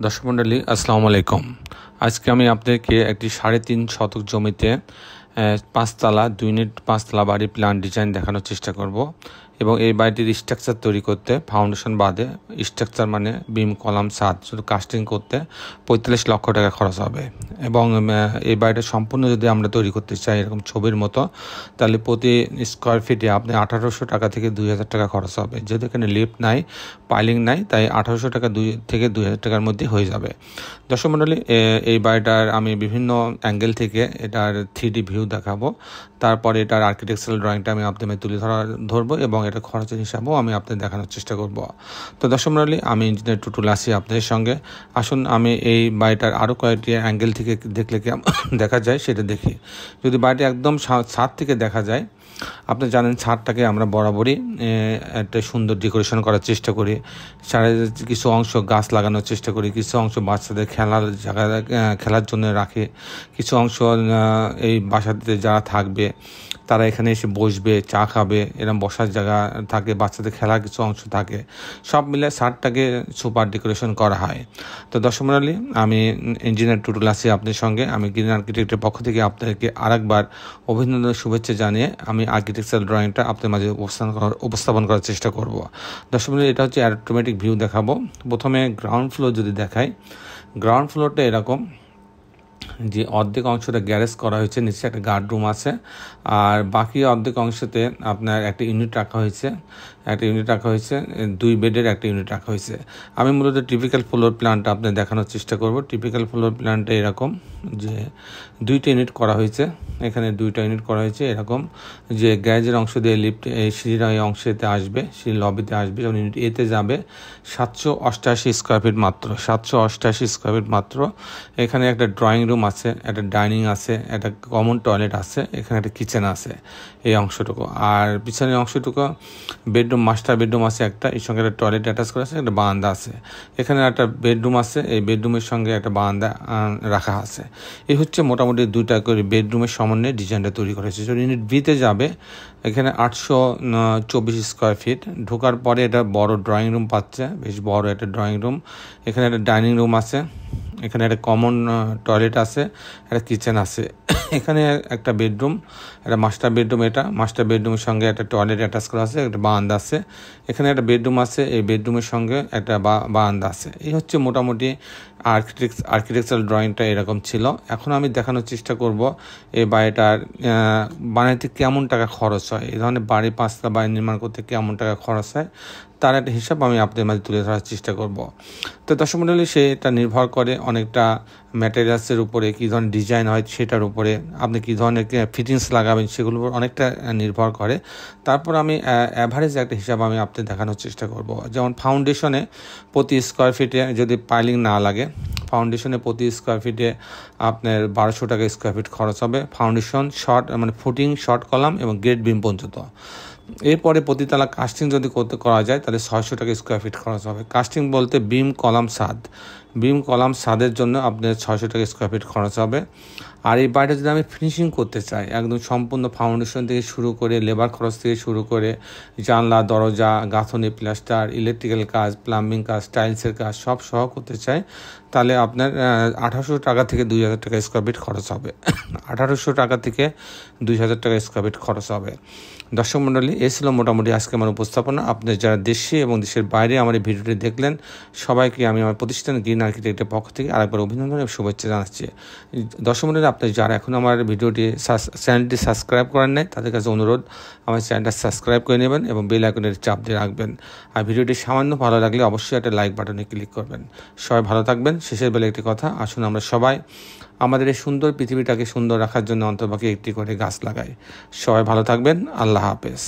দর্শক মণ্ডলী আসসালামু আলাইকুম। আজকে আমি আপনাদেরকে একটি 3.5 শতক জমিতে 5 তলা 2 ইউনিট 5 তলা বাড়ির প্ল্যান ডিজাইন দেখানোর চেষ্টা করব এবং এই বাড়িটির স্ট্রাকচার তৈরি করতে ফাউন্ডেশন বাদে স্ট্রাকচার মানে বিম কলাম ছাদ শুধু কাস্টিং করতে 45 লক্ষ টাকা খরচ হবে এবং এই বাড়িটা সম্পূর্ণ যদি আমরা তৈরি করতে চাই এরকম ছবির মতো তাহলে প্রতি স্কোয়ার ফিটে আপনি 1800 টাকা থেকে 2000 টাকা খরচ হবে। যেহেতু এখানে লিফট নাই, পাইলিং নাই, তাই 1800 টাকা থেকে 2000 টাকার মধ্যে হয়ে যাবে। দর্শক মণ্ডলী, এই বাড়িটার আমি বিভিন্ন অ্যাঙ্গেল থেকে এটার 3D ভিউ দেখাবো, তারপরে এটার আর্কিটেকচারাল ড্রয়িংটা আমি আপনাদের তুলে ধরবো এবং এটা খরচের হিসাবেও আমি আপনাদের দেখানোর চেষ্টা করব। তো দর্শক মণ্ডলী, আমি ইঞ্জিনিয়ার টুটুল আছি আপনাদের সঙ্গে। আসুন আমি এই বাড়িটার আরও কয়েকটি অ্যাঙ্গেল থেকে দেখলে কি দেখা যায় সেটা দেখি। যদি বাড়িটা একদম ছাদ থেকে দেখা যায়, আপনি জানেন ছাদটাকে আমরা বরাবরই একটা সুন্দর ডেকোরেশন করার চেষ্টা করি, কিছু অংশ গাছ লাগানোর চেষ্টা করি, কিছু অংশ বাচ্চাদের খেলার জন্য রাখে, কিছু অংশ এই বাসাতে যারা থাকবে তারা এখানে এসে বসবে, চা খাবে, এরকম বসার জায়গা থাকে, বাচ্চাদের খেলার কিছু অংশ থাকে, সব মিলে ছাদটাকে সুপার ডেকোরেশন করা হয়। তো দর্শক মণ্ডলী, আমি ইঞ্জিনিয়ার টুটুল আছি আপনাদের সঙ্গে। আমি গ্রিন আর্কিটেক্টের পক্ষ থেকে আপনাদেরকে আরেকবার অভিনন্দন শুভেচ্ছা জানিয়ে আমি আর্কিটেকচারাল ড্রয়িংটা আপনাদের মাঝে উপস্থাপন করার চেষ্টা করব। দর্শক মণ্ডলী, এটা হচ্ছে অটোমেটিক ভিউ দেখাবো। প্রথমে গ্রাউন্ড ফ্লোর যদি দেখাই, গ্রাউন্ড ফ্লোরটা এরকম যে অর্ধেক অংশটা গ্যারেজ করা হয়েছে, নিচে একটা গার্ডরুম আছে, আর বাকি অর্ধেক অংশতে আপনার একটা ইউনিট রাখা হয়েছে, 2 বেডের একটা ইউনিট রাখা হয়েছে। আমি মূলত টিপিক্যাল ফ্লোর প্ল্যানটা আপনাদের দেখানোর চেষ্টা করব। টিপিক্যাল ফ্লোর প্ল্যানটা এরকম যে 2টা ইউনিট করা হয়েছে, এখানে 2টা ইউনিট করা হয়েছে এরকম যে গ্যারেজের অংশ দিয়ে লিফট এই সিঁড়ির এই অংশেতে আসবে, সিঁড়ি লবিতে আসবে, যখন ইউনিট এতে যাবে 788 স্কোয়ার ফিট মাত্র, 788 স্কোয়ার ফিট মাত্র। এখানে একটা ড্রয়িং রুম আছে, একটা ডাইনিং আছে, একটা কমন টয়লেট আছে, এখানে একটা কিচেন আছে এই অংশটুকু। আর পিছনের অংশটুকু বেডরুম, মাস্টার বেডরুম আছে একটা, এর সঙ্গে একটা টয়লেট অ্যাটাচ করা আছে, একটা বারান্দা আছে। এখানে একটা বেডরুম আছে, এই বেডরুমের সঙ্গে একটা বারান্দা রাখা আছে। এই হচ্ছে মোটামুটি 2টা করে বেডরুমের সমন্বয়ে ডিজাইনটা তৈরি করেছে। ইউনিট বিতে যাবে, এখানে 824 স্কোয়ার ফিট। ঢোকার পরে এটা বড় ড্রয়িং রুম পাচ্ছে, বেশ বড় একটা ড্রয়িং রুম। এখানে একটা ডাইনিং রুম আছে, এখানে একটা কমন টয়লেট আছে, একটা কিচেন আছে। এখানে একটা বেডরুম, একটা মাস্টার বেডরুম, এটা মাস্টার বেডরুমের সঙ্গে একটা টয়লেট অ্যাটাচ করা আছে, একটা বারান্দা আছে। এখানে একটা বেডরুম আছে, এই বেডরুমের সঙ্গে একটা বারান্দা আছে। এই হচ্ছে মোটামুটি আর্কিটেকচারাল ড্রয়িংটা এরকম ছিল। এখন আমি দেখানোর চেষ্টা করব এই বাড়িটার বানাইতে কেমন টাকা খরচ হয়, এই ধরনের বাড়ি 5 তলা বাড়ি নির্মাণ করতে কেমন টাকা খরচ হয় তার একটা হিসাব আমি আপনাদের মাঝে তুলে ধরার চেষ্টা করব। তো দর্শক মণ্ডলী, সেটা নির্ভর করে অনেকটা ম্যাটেরিয়ালসের উপরে, কী ধরনের ডিজাইন হয় সেটার উপরে, আপনি কী ধরনের ফিটিংস লাগাবেন সেগুলোর উপর অনেকটা নির্ভর করে। তারপর আমি অ্যাভারেজ একটা হিসাব আমি আপনাদের দেখানোর চেষ্টা করব। যেমন ফাউন্ডেশনে প্রতি স্কোয়ার ফিটে যদি পাইলিং না লাগে, ফাউন্ডেশনে প্রতি স্কোয়ার ফিটে আপনার 1200 টাকা স্কোয়ার ফিট খরচ হবে। ফাউন্ডেশন শর্ট মানে ফুটিং, শর্ট কলাম এবং গ্রেড বিম পর্যন্ত। এরপরে প্রতিতলা কাস্টিং যদি করা যায় তাহলে 600 টাকা স্কোয়ার ফিট খরচ হবে। কাস্টিং বলতে বিম কলাম ছাদ, বিম কলাম ছাদের জন্য আপনার 600 টাকা স্কোয়ার ফিট খরচ হবে। আর এই বাড়িটা যদি আমি ফিনিশিং করতে চাই, একদম সম্পূর্ণ ফাউন্ডেশন থেকে শুরু করে লেবার খরচ থেকে শুরু করে জানলা, দরজা, গাঁথনি, প্লাস্টার, ইলেকট্রিক্যাল কাজ, প্লাম্বিং কাজ, টাইলসের কাজ সব সহ করতে চাই, তাহলে আপনার 1800 টাকা থেকে 2000 টাকা স্কোয়ার ফিট খরচ হবে। 1800 টাকা থেকে 2000 টাকা স্কোয়ার ফিট খরচ হবে। দর্শক মণ্ডলী, এ ছিল মোটামুটি আজকে আমার উপস্থাপনা। আপনার যারা দেশে এবং দেশের বাইরে আমার এই ভিডিওটি দেখলেন, সবাইকে আমি আমার প্রতিষ্ঠান গ্রিন আর্কিটেক্টের পক্ষ থেকে আরেকবার অভিনন্দন এবং শুভেচ্ছা জানাচ্ছি। দর্শক মণ্ডলী, আপনার যারা এখন আমার চ্যানেলটি সাবস্ক্রাইব করেন নাই, তাদের কাছে অনুরোধ আমার চ্যানেলটা সাবস্ক্রাইব করে নেবেন এবং বেল আইকনের চাপ দিয়ে রাখবেন। আর ভিডিওটি সামান্য ভালো লাগলে অবশ্যই একটা লাইক বাটনে ক্লিক করবেন। সবাই ভালো থাকবেন। শেষের বেলা একটি কথা, আসুন আমরা সবাই আমাদের এই সুন্দর পৃথিবীটাকে সুন্দর রাখার জন্য অন্ততপক্ষে একটি করে গাছ লাগাই। সবাই ভালো থাকবেন। আল্লাহ হাফেজ।